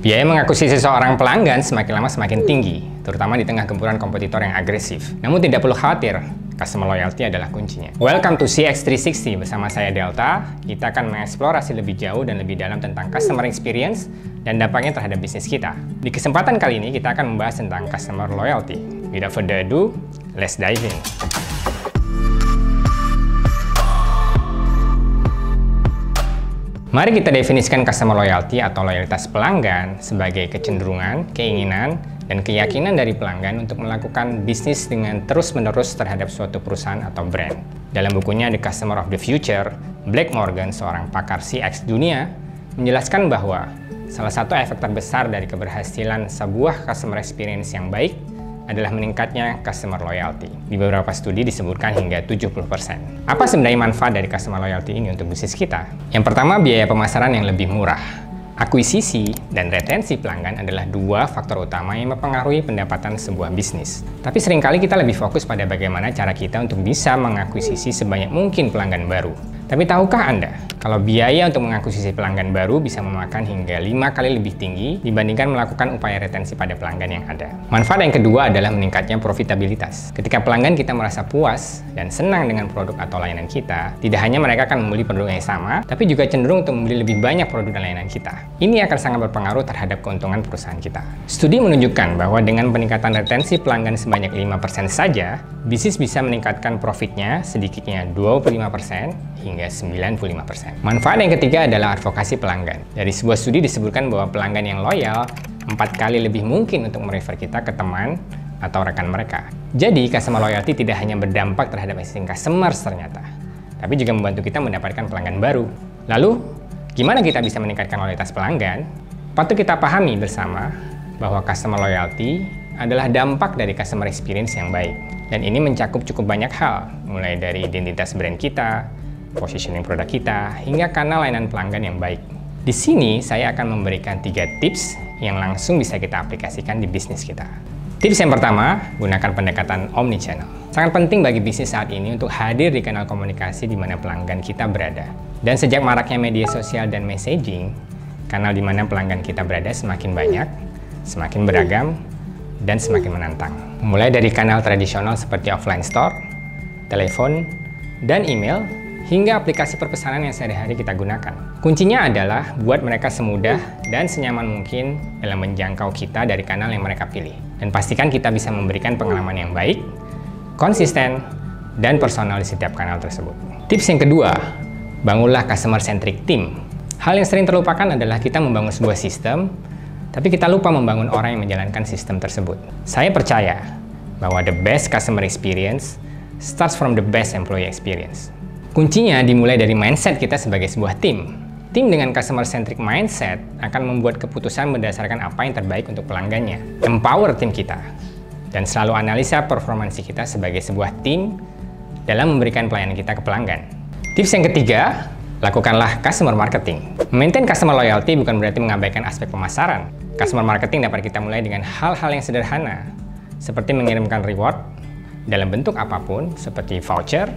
Biaya mengakuisisi seorang pelanggan semakin lama semakin tinggi, terutama di tengah gempuran kompetitor yang agresif. Namun tidak perlu khawatir, customer loyalty adalah kuncinya. Welcome to CX360, bersama saya Delta. Kita akan mengeksplorasi lebih jauh dan lebih dalam tentang customer experience dan dampaknya terhadap bisnis kita. Di kesempatan kali ini kita akan membahas tentang customer loyalty. Without further ado, let's dive in. Mari kita definisikan customer loyalty atau loyalitas pelanggan sebagai kecenderungan, keinginan, dan keyakinan dari pelanggan untuk melakukan bisnis dengan terus-menerus terhadap suatu perusahaan atau brand. Dalam bukunya The Customer of the Future, Blake Morgan, seorang pakar CX dunia, menjelaskan bahwa salah satu efek terbesar dari keberhasilan sebuah customer experience yang baik adalah meningkatnya customer loyalty. Di beberapa studi disebutkan hingga 70%. Apa sebenarnya manfaat dari customer loyalty ini untuk bisnis kita? Yang pertama, biaya pemasaran yang lebih murah. Akuisisi dan retensi pelanggan adalah dua faktor utama yang mempengaruhi pendapatan sebuah bisnis. Tapi seringkali kita lebih fokus pada bagaimana cara kita untuk bisa mengakuisisi sebanyak mungkin pelanggan baru. Tapi tahukah Anda, kalau biaya untuk mengakuisisi pelanggan baru bisa memakan hingga 5 kali lebih tinggi dibandingkan melakukan upaya retensi pada pelanggan yang ada. Manfaat yang kedua adalah meningkatnya profitabilitas. Ketika pelanggan kita merasa puas dan senang dengan produk atau layanan kita, tidak hanya mereka akan membeli produk yang sama, tapi juga cenderung untuk membeli lebih banyak produk dan layanan kita. Ini akan sangat berpengaruh terhadap keuntungan perusahaan kita. Studi menunjukkan bahwa dengan peningkatan retensi pelanggan sebanyak 5% saja, bisnis bisa meningkatkan profitnya sedikitnya 25% hingga 95%. Manfaat yang ketiga adalah advokasi pelanggan. Dari sebuah studi disebutkan bahwa pelanggan yang loyal 4 kali lebih mungkin untuk merefer kita ke teman atau rekan mereka. Jadi, customer loyalty tidak hanya berdampak terhadap existing customers ternyata, tapi juga membantu kita mendapatkan pelanggan baru. Lalu, gimana kita bisa meningkatkan loyalitas pelanggan? Patut kita pahami bersama bahwa customer loyalty adalah dampak dari customer experience yang baik. Dan ini mencakup cukup banyak hal, mulai dari identitas brand kita, positioning produk kita, hingga kanal layanan pelanggan yang baik. Di sini, saya akan memberikan 3 tips yang langsung bisa kita aplikasikan di bisnis kita. Tips yang pertama, gunakan pendekatan omnichannel. Sangat penting bagi bisnis saat ini untuk hadir di kanal komunikasi di mana pelanggan kita berada. Dan sejak maraknya media sosial dan messaging, kanal di mana pelanggan kita berada semakin banyak, semakin beragam, dan semakin menantang. Mulai dari kanal tradisional seperti offline store, telepon, dan email, hingga aplikasi perpesanan yang sehari-hari kita gunakan. Kuncinya adalah buat mereka semudah dan senyaman mungkin dalam menjangkau kita dari kanal yang mereka pilih. Dan pastikan kita bisa memberikan pengalaman yang baik, konsisten, dan personal di setiap kanal tersebut. Tips yang kedua, bangunlah customer-centric team. Hal yang sering terlupakan adalah kita membangun sebuah sistem, tapi kita lupa membangun orang yang menjalankan sistem tersebut. Saya percaya bahwa the best customer experience starts from the best employee experience. Kuncinya dimulai dari mindset kita sebagai sebuah tim. Tim dengan customer-centric mindset akan membuat keputusan berdasarkan apa yang terbaik untuk pelanggannya. Empower tim kita. Dan selalu analisa performansi kita sebagai sebuah tim dalam memberikan pelayanan kita ke pelanggan. Tips yang ketiga, lakukanlah customer marketing. Maintain customer loyalty bukan berarti mengabaikan aspek pemasaran. Customer marketing dapat kita mulai dengan hal-hal yang sederhana, seperti mengirimkan reward dalam bentuk apapun, seperti voucher,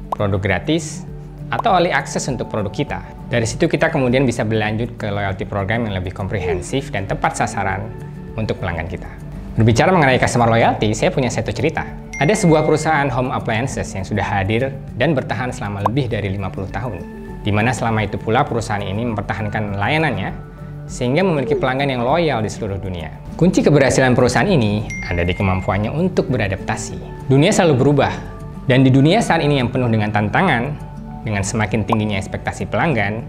produk gratis, atau early access untuk produk kita. Dari situ kita kemudian bisa berlanjut ke loyalty program yang lebih komprehensif dan tepat sasaran untuk pelanggan kita. Berbicara mengenai customer loyalty, saya punya satu cerita. Ada sebuah perusahaan home appliances yang sudah hadir dan bertahan selama lebih dari 50 tahun. Di mana selama itu pula perusahaan ini mempertahankan layanannya sehingga memiliki pelanggan yang loyal di seluruh dunia. Kunci keberhasilan perusahaan ini ada di kemampuannya untuk beradaptasi. Dunia selalu berubah. Dan di dunia saat ini yang penuh dengan tantangan, dengan semakin tingginya ekspektasi pelanggan,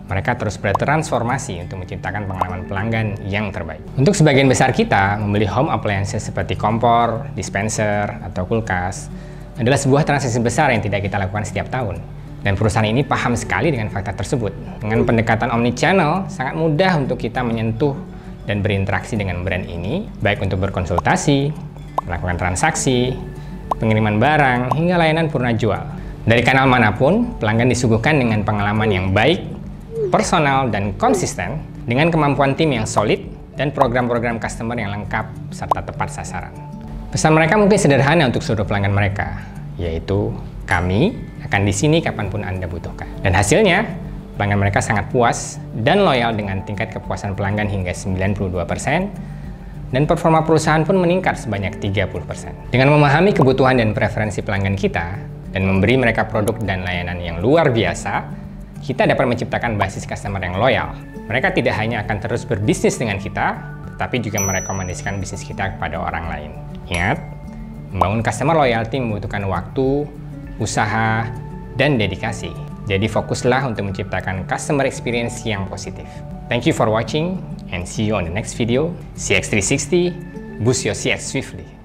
mereka terus bertransformasi untuk menciptakan pengalaman pelanggan yang terbaik. Untuk sebagian besar kita, membeli home appliances seperti kompor, dispenser, atau kulkas adalah sebuah transaksi besar yang tidak kita lakukan setiap tahun. Dan perusahaan ini paham sekali dengan fakta tersebut. Dengan pendekatan omnichannel, sangat mudah untuk kita menyentuh dan berinteraksi dengan brand ini, baik untuk berkonsultasi, melakukan transaksi, pengiriman barang, hingga layanan purna jual. Dari kanal manapun, pelanggan disuguhkan dengan pengalaman yang baik, personal, dan konsisten, dengan kemampuan tim yang solid, dan program-program customer yang lengkap serta tepat sasaran. Pesan mereka mungkin sederhana untuk seluruh pelanggan mereka, yaitu kami akan di sini kapanpun Anda butuhkan. Dan hasilnya, Pelanggan mereka sangat puas dan loyal dengan tingkat kepuasan pelanggan hingga 92%, dan performa perusahaan pun meningkat sebanyak 30%. Dengan memahami kebutuhan dan preferensi pelanggan kita, dan memberi mereka produk dan layanan yang luar biasa, kita dapat menciptakan basis customer yang loyal. Mereka tidak hanya akan terus berbisnis dengan kita, tetapi juga merekomendasikan bisnis kita kepada orang lain. Ingat, membangun customer loyalty membutuhkan waktu, usaha, dan dedikasi. Jadi fokuslah untuk menciptakan customer experience yang positif. Thank you for watching and see you on the next video. CX360, boost your CX swiftly.